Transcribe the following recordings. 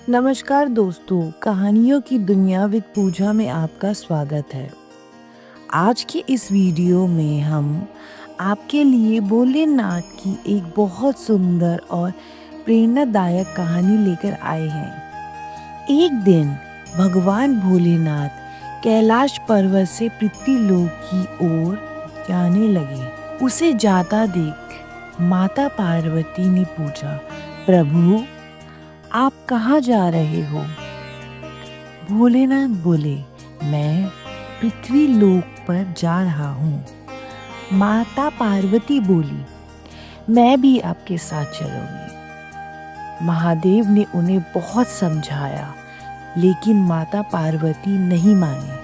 नमस्कार दोस्तों, कहानियों की दुनिया विद पूजा में आपका स्वागत है। आज के इस वीडियो में हम आपके लिए भोलेनाथ की एक बहुत सुंदर और प्रेरणादायक कहानी लेकर आए हैं। एक दिन भगवान भोलेनाथ कैलाश पर्वत से पृथ्वीलोक की ओर जाने लगे। उसे जाता देख माता पार्वती ने पूछा, प्रभु आप कहाँ जा रहे हो? भोलेनाथ बोले, मैं पृथ्वी लोक पर जा रहा हूँ। माता पार्वती बोली, मैं भी आपके साथ चलूंगी। महादेव ने उन्हें बहुत समझाया, लेकिन माता पार्वती नहीं मानी।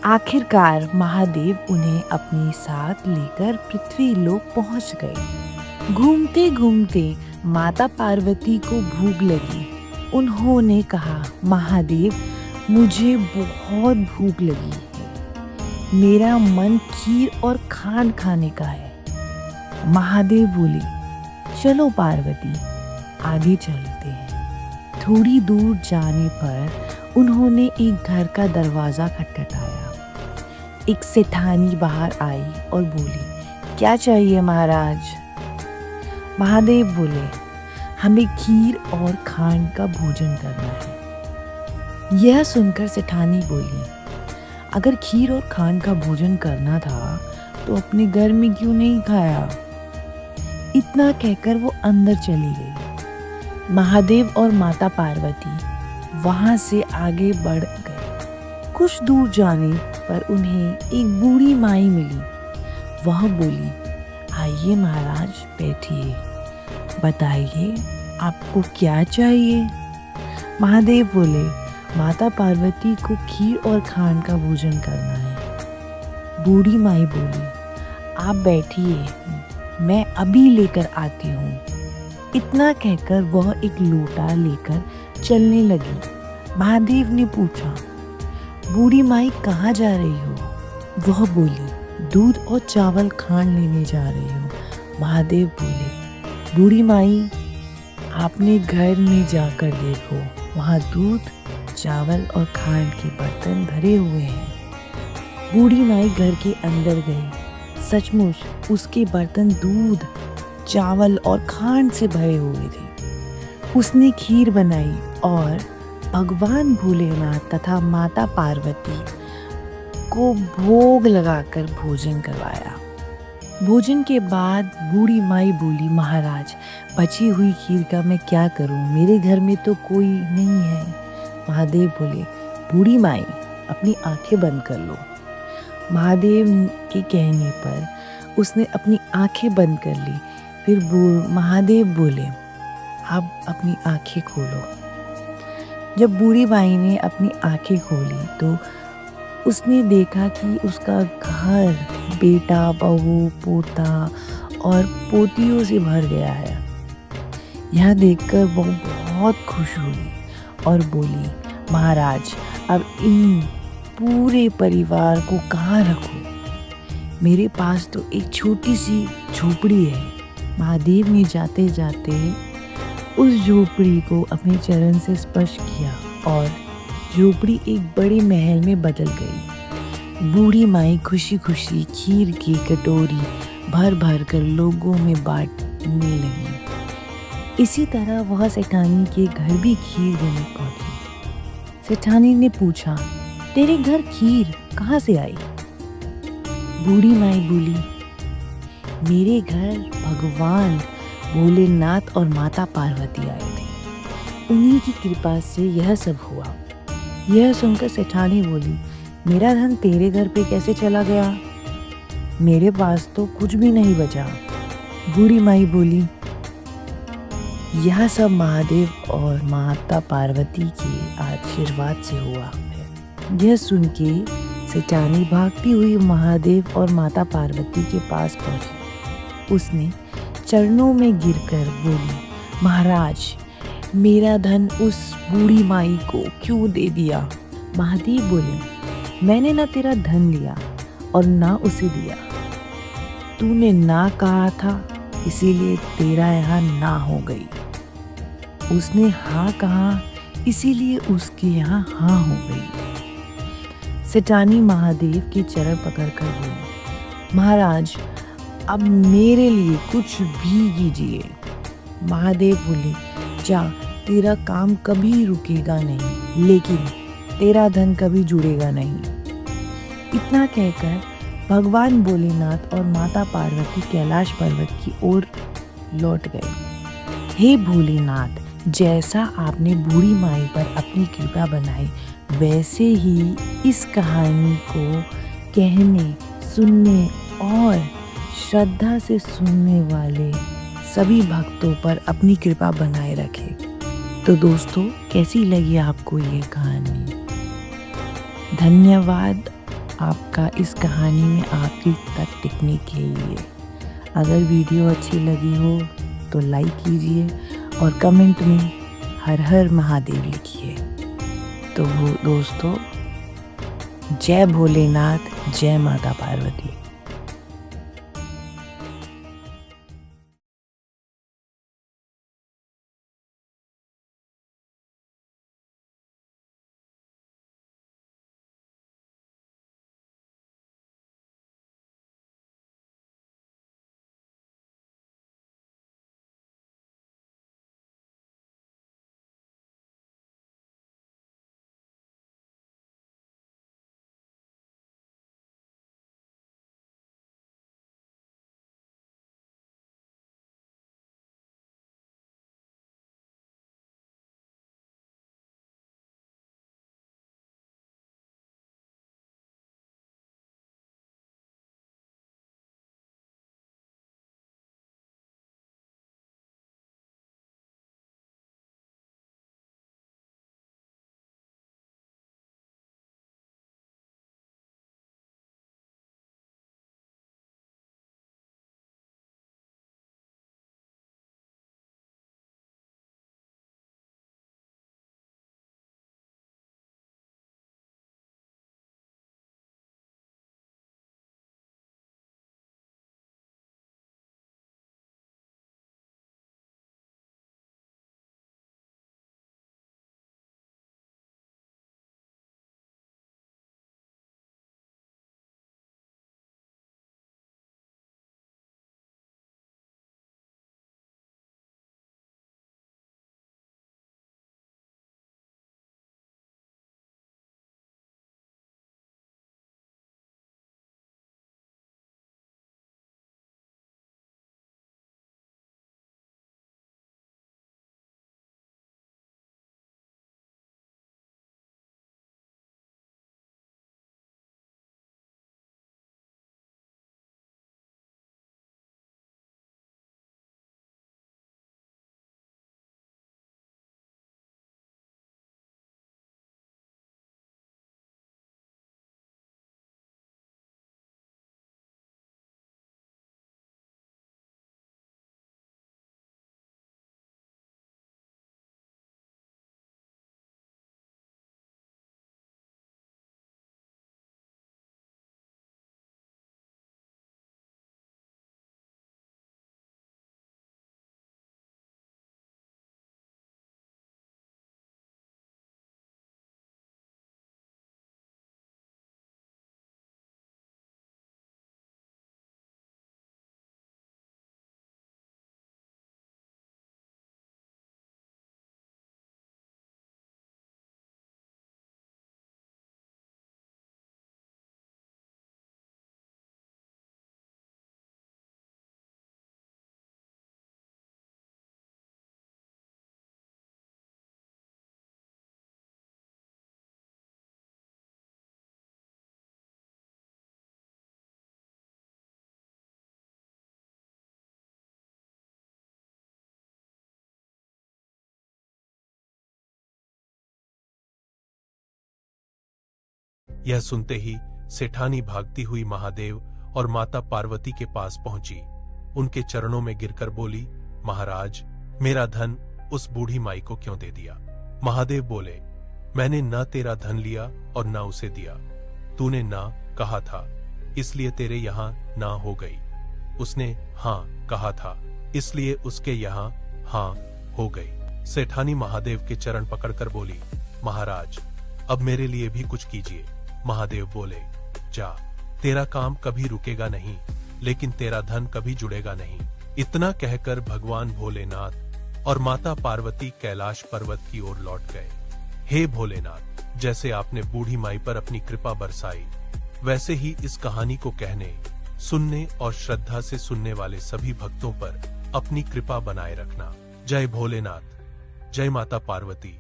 आखिरकार महादेव उन्हें अपने साथ लेकर पृथ्वी लोक पहुँच गए। घूमते घूमते माता पार्वती को भूख लगी। उन्होंने कहा, महादेव मुझे बहुत भूख लगी है, मेरा मन खीर और खांड खाने का है। महादेव बोले, चलो पार्वती आगे चलते हैं। थोड़ी दूर जाने पर उन्होंने एक घर का दरवाजा खटखटाया। एक सेठानी बाहर आई और बोली, क्या चाहिए महाराज? महादेव बोले, हमें खीर और खांड का भोजन करना है। यह सुनकर सेठानी बोली, अगर खीर और खांड का भोजन करना था तो अपने घर में क्यों नहीं खाया? इतना कहकर वो अंदर चली गई। महादेव और माता पार्वती वहां से आगे बढ़ गए। कुछ दूर जाने पर उन्हें एक बूढ़ी माई मिली। वह बोली, आइए महाराज बैठिए, बताइए आपको क्या चाहिए? महादेव बोले, माता पार्वती को खीर और खांड का भोजन करना है। बूढ़ी माई बोली, आप बैठिए, मैं अभी लेकर आती हूँ। इतना कहकर वह एक लोटा लेकर चलने लगी। महादेव ने पूछा, बूढ़ी माई कहाँ जा रही हो? वह बोली, दूध और चावल खांड लेने जा रही हूँ। महादेव बोले, बूढ़ी माई आपने घर में जाकर देखो, वहाँ दूध, चावल और खांड के बर्तन भरे हुए हैं। बूढ़ी माई घर के अंदर गई। सचमुच उसके बर्तन दूध, चावल और खांड से भरे हुए थे। उसने खीर बनाई और भगवान भोलेनाथ तथा माता पार्वती को भोग लगाकर भोजन करवाया। भोजन के बाद बूढ़ी माई बोली, महाराज बची हुई खीर का मैं क्या करूं? मेरे घर में तो कोई नहीं है। महादेव बोले, बूढ़ी माई अपनी आंखें बंद कर लो। महादेव के कहने पर उसने अपनी आंखें बंद कर ली। फिर महादेव बोले, अब अपनी आंखें खोलो। जब बूढ़ी माई ने अपनी आंखें खोली तो उसने देखा कि उसका घर बेटा, बहू, पोता और पोतियों से भर गया है। यह देखकर वो बहुत खुश हुई और बोली, महाराज अब इन पूरे परिवार को कहाँ रखूं? मेरे पास तो एक छोटी सी झोपड़ी है। महादेव ने जाते जाते उस झोपड़ी को अपने चरण से स्पर्श किया और झोपड़ी एक बड़े महल में बदल गई। बूढ़ी माई खुशी खुशी खीर की कटोरी भर भर कर लोगों में बांटने लगी। इसी तरह वह सेठानी के घर भी खीर देने पहुंची। सेठानी ने पूछा, तेरे घर खीर कहाँ से आई? बूढ़ी माई बोली, मेरे घर भगवान भोलेनाथ और माता पार्वती आए थे, उन्हीं की कृपा से यह सब हुआ। यह सुनकर सेठानी बोली, मेरा धन तेरे घर पे कैसे चला गया? मेरे पास तो कुछ भी नहीं बचा। बूढ़ी माई बोली, यह सब महादेव और माता पार्वती के आशीर्वाद से हुआ है। यह सुन के सेठानी भागती हुई महादेव और माता पार्वती के पास पहुंची। उसने चरणों में गिरकर बोली, महाराज मेरा धन उस बूढ़ी माई को क्यों दे दिया? महादेव बोले, मैंने ना तेरा धन लिया और ना उसे दिया। तूने ना कहा था, इसीलिए तेरा यहाँ ना हो गई। उसने हाँ कहा, इसीलिए उसके यहाँ हाँ हो गई। सेठानी महादेव के चरण पकड़कर बोली, महाराज अब मेरे लिए कुछ भी कीजिए। महादेव बोले, जा, तेरा काम कभी रुकेगा नहीं, लेकिन तेरा धन कभी जुड़ेगा नहीं। इतना कहकर भगवान भोलेनाथ और माता पार्वती कैलाश पर्वत की ओर लौट गए। हे भोलेनाथ, जैसा आपने बूढ़ी माई पर अपनी कृपा बनाई, वैसे ही इस कहानी को कहने, सुनने और श्रद्धा से सुनने वाले सभी भक्तों पर अपनी कृपा बनाए रखे। तो दोस्तों, कैसी लगी आपको ये कहानी? धन्यवाद आपका इस कहानी में आखिर तक टिकने के लिए। अगर वीडियो अच्छी लगी हो तो लाइक कीजिए और कमेंट में हर हर महादेव लिखिए। तो दोस्तों, जय भोलेनाथ, जय माता पार्वती। यह सुनते ही सेठानी भागती हुई महादेव और माता पार्वती के पास पहुंची। उनके चरणों में गिरकर बोली, महाराज, मेरा धन उस बूढ़ी माई को क्यों दे दिया? महादेव बोले, मैंने न तेरा धन लिया और न उसे दिया। तूने ना कहा था, इसलिए तेरे यहाँ ना हो गई। उसने हाँ कहा था, इसलिए उसके यहाँ हाँ हो गई। सेठानी महादेव के चरण पकड़कर बोली, महाराज अब मेरे लिए भी कुछ कीजिए। महादेव बोले, जा, तेरा काम कभी रुकेगा नहीं, लेकिन तेरा धन कभी जुड़ेगा नहीं। इतना कहकर भगवान भोलेनाथ और माता पार्वती कैलाश पर्वत की ओर लौट गए। हे भोलेनाथ, जैसे आपने बूढ़ी माई पर अपनी कृपा बरसाई, वैसे ही इस कहानी को कहने, सुनने और श्रद्धा से सुनने वाले सभी भक्तों पर अपनी कृपा बनाए रखना। जय भोलेनाथ, जय माता पार्वती।